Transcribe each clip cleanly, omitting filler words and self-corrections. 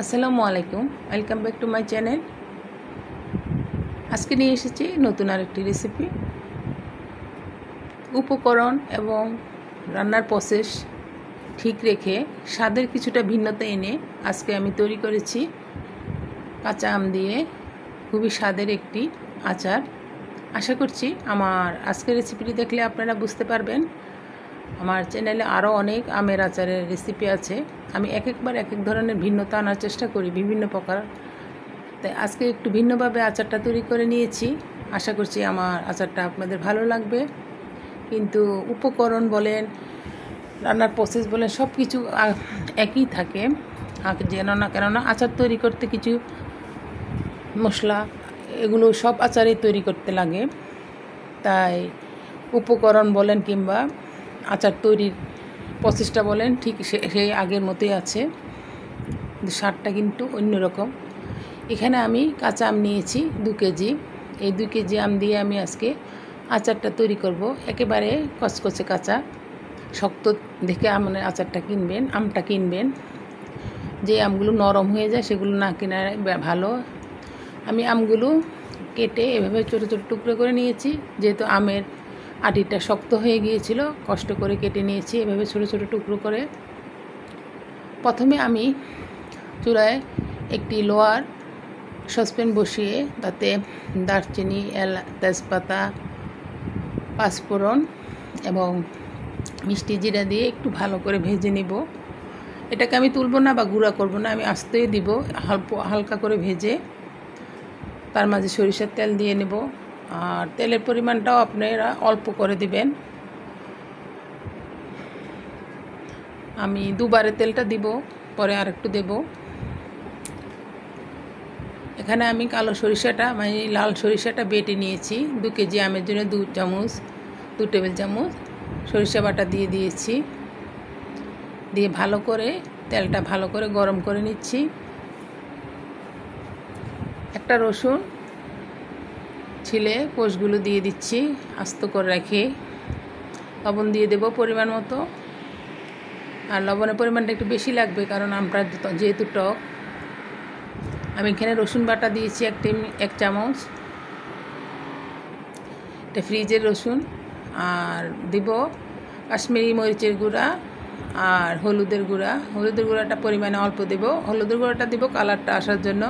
আসসালামু আলাইকুম, welcome back to my channel. আজকে নিয়ে এসেছি নতুন আরেকটি রেসিপি। উপকরণ এবং রান্নার প্রসেস ঠিক রেখে স্বাদের কিছুটা ভিন্নতা এনে আজকে আমি তৈরি করেছি কাঁচা আম দিয়ে খুবই স্বাদের একটি আচার। আশা করছি আমার আজকের রেসিপিটি দেখলে আপনারা বুঝতে পারবেন। আমার চ্যানেলে আরও অনেক আমের আচারের রেসিপি আছে। আমি একবার এক ধরনের ভিন্নতা আনার চেষ্টা করি, বিভিন্ন প্রকার। তাই আজকে একটু ভিন্নভাবে আচারটা তৈরি করে নিয়েছি। আশা করছি আমার আচারটা আপনাদের ভালো লাগবে। কিন্তু উপকরণ বলেন, রান্নার প্রসেস বলেন, সব কিছু একই থাকে। কেননা আচার তৈরি করতে কিছু মশলা এগুলো সব আচারে তৈরি করতে লাগে। তাই উপকরণ বলেন কিংবা আচার তৈরির প্রসেসটা বলেন ঠিক সেই আগের মতোই আছে, কিন্তু স্বাদটা কিন্তু অন্যরকম। এখানে আমি কাঁচা আম নিয়েছি 2 কেজি। এই 2 কেজি আম দিয়ে আমি আজকে আচারটা তৈরি করব। একেবারে কচকচে কাঁচা, শক্ত দেখে আচারটা কিনবেন, আমটা কিনবেন। যে আমগুলো নরম হয়ে যায় সেগুলো না কেনা ভালো। আমি আমগুলো কেটে এভাবে ছোটো ছোটো টুকরো করে নিয়েছি। যেহেতু আমের আটিটা শক্ত হয়ে গিয়েছিল, কষ্ট করে কেটে নিয়েছি এভাবে ছোটো ছোটো টুকরো করে। প্রথমে আমি চুলায় একটি লোহার সসপ্যান বসিয়ে তাতে দারচিনি, তেজপাতা, পাঁচফোড়ন এবং মিষ্টি জিরা দিয়ে একটু ভালো করে ভেজে নিব। এটাকে আমি তুলব না বা গুঁড়া করব না, আমি আস্তেই দিব। হালকা করে ভেজে তার মাঝে সরিষার তেল দিয়ে নেব। আর তেলের পরিমাণটাও আপনারা অল্প করে দিবেন। আমি দুবারে তেলটা দিব, পরে আর একটু দেব। এখানে আমি কালো সরিষাটা লাল সরিষাটা বেটে নিয়েছি। 2 কেজি আমের জন্য 2 টেবিল চামচ সরিষা বাটা দিয়ে দিয়েছি। দিয়ে ভালো করে তেলটা ভালো করে গরম করে নিচ্ছি। একটা রসুন ছিলে কোষগুলো দিয়ে দিচ্ছি আস্ত করে রেখে। লবণ দিয়ে দেব পরিমাণ মতো। আর লবণের পরিমাণটা একটু বেশি লাগবে, কারণ আমরা যেহেতু টক। আমি এখানে রসুন বাটা দিয়েছি 1 চামচ। এটা ফ্রিজের রসুন। আর দিব কাশ্মীরি মরিচের গুঁড়া আর হলুদের গুঁড়া। হলুদের গুঁড়াটা পরিমাণে অল্প দেব। হলুদের গুঁড়াটা দিব কালারটা আসার জন্য।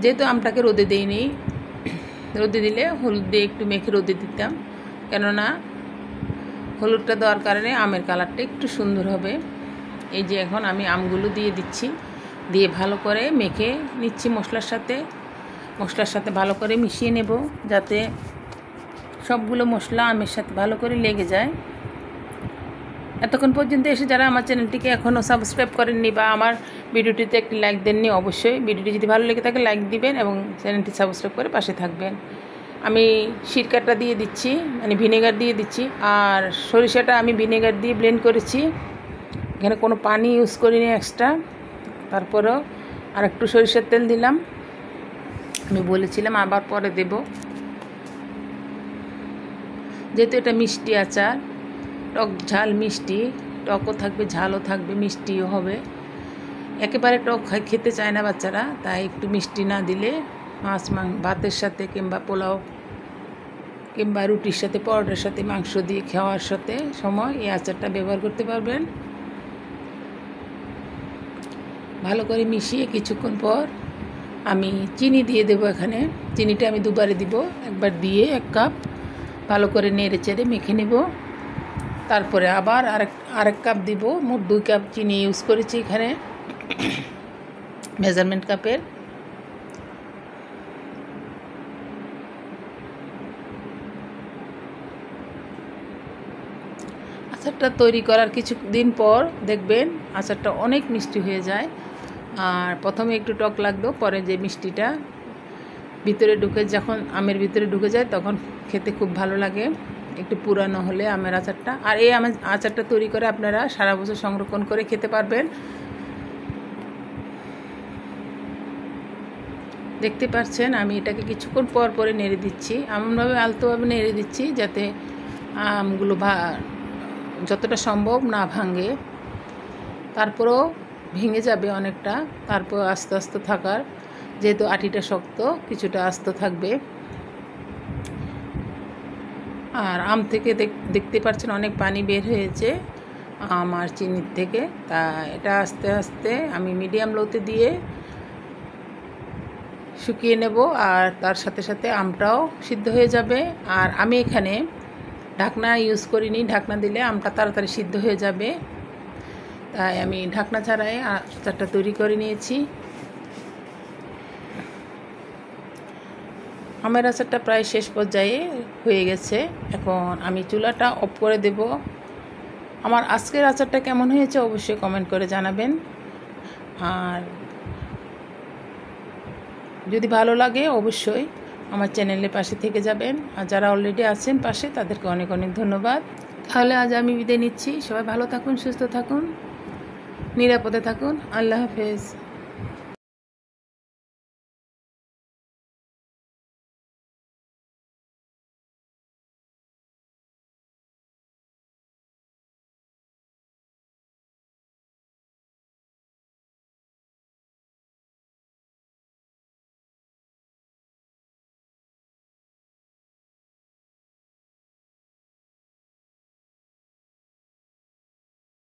যেহেতু আমটাকে রোদে দিইনি, রোদে দিলে হলুদ দিয়ে একটু মেখে রোদে দিতাম, কেননা হলুদটা দেওয়ার কারণে আমের কালারটা একটু সুন্দর হবে। এই যে এখন আমি আমগুলো দিয়ে দিচ্ছি, দিয়ে ভালো করে মেখে নিচ্ছি মশলার সাথে ভালো করে মিশিয়ে নেব, যাতে সবগুলো মশলা আমের সাথে ভালো করে লেগে যায়। এতক্ষণ পর্যন্ত এসে যারা আমার চ্যানেলটিকে এখনও সাবস্ক্রাইব করেননি বা আমার ভিডিওটিতে একটি লাইক দেননি, অবশ্যই ভিডিওটি যদি ভালো লেগে থাকে লাইক দিবেন এবং চ্যানেলটি সাবস্ক্রাইব করে পাশে থাকবেন। আমি সিরকাটা দিয়ে দিচ্ছি, ভিনেগার দিয়ে দিচ্ছি। আর সরিষাটা আমি ভিনেগার দিয়ে ব্লেন্ড করেছি, এখানে কোনো পানি ইউজ করিনি এক্সট্রা। তারপরেও আর একটু সরিষার তেল দিলাম, আমি বলেছিলাম আবার পরে দেব। যেহেতু এটা মিষ্টি আচার, টক ঝাল মিষ্টি, টকও থাকবে, ঝালও থাকবে, মিষ্টিও হবে। একেবারে টক খেতে চায় না বাচ্চারা, তাই একটু মিষ্টি না দিলে ভাতের সাথে কিংবা পোলাও কিংবা রুটির সাথে, পরোটার সাথে, মাংস দিয়ে খাওয়ার সময় এই আচারটা ব্যবহার করতে পারবেন। ভালো করে মিশিয়ে কিছুক্ষণ পর আমি চিনি দিয়ে দেব। এখানে চিনিটা আমি দুবারে দিব, একবার দিয়ে 1 কাপ ভালো করে নেড়ে চেড়ে মেখে নেব। তারপরে আবার আরেক কাপ দিব। মোট 2 কাপ চিনি ইউজ করেছি এখানে মেজারমেন্ট কাপের। আচারটা তৈরি করার কিছুদিন পর দেখবেন আচারটা অনেক মিষ্টি হয়ে যায়। আর প্রথমে একটু টক লাগতো, পরে যে মিষ্টিটা যখন আমের ভিতরে ঢুকে যায় তখন খেতে খুব ভালো লাগে, একটু পুরানো হলে আমের আচারটা। আর এই আচারটা তৈরি করে আপনারা সারা বছর সংরক্ষণ করে খেতে পারবেন। দেখতে পাচ্ছেন আমি এটাকে কিছুক্ষণ পর পরে নেড়ে দিচ্ছি, এমনভাবে আলতোভাবে নেড়ে দিচ্ছি যাতে আমগুলো যতটা সম্ভব না ভাঙে। তারপরেও ভেঙে যাবে অনেকটা, তারপর আস্তে আস্তে থাকার, যেহেতু আটিটা শক্ত কিছুটা আস্ত থাকবে। আর আম থেকে দেখতে পাচ্ছেন অনেক পানি বের হয়েছে আম আর চিনির থেকে। তা এটা আস্তে আস্তে আমি মিডিয়াম লোতে দিয়ে শুকিয়ে নেব, আর তার সাথে সাথে আমটাও সিদ্ধ হয়ে যাবে। আর আমি এখানে ঢাকনা ইউজ করিনি, ঢাকনা দিলে আমটা তাড়াতাড়ি সিদ্ধ হয়ে যাবে, তাই আমি ঢাকনা ছাড়াই আচারটা তৈরি করে নিয়েছি। আমের আচারটা প্রায় শেষ পর্যায়ে হয়ে গেছে। এখন আমি চুলাটা অফ করে দেব। আমার আজকের আচারটা কেমন হয়েছে অবশ্যই কমেন্ট করে জানাবেন। আর যদি ভালো লাগে অবশ্যই আমার চ্যানেলের পাশে থেকে যাবেন, আর যারা অলরেডি আছেন পাশে তাদেরকে অনেক অনেক ধন্যবাদ। তাহলে আজ আমি বিদায় নিচ্ছি। সবাই ভালো থাকুন, সুস্থ থাকুন, নিরাপদে থাকুন। আল্লাহ হাফেজ।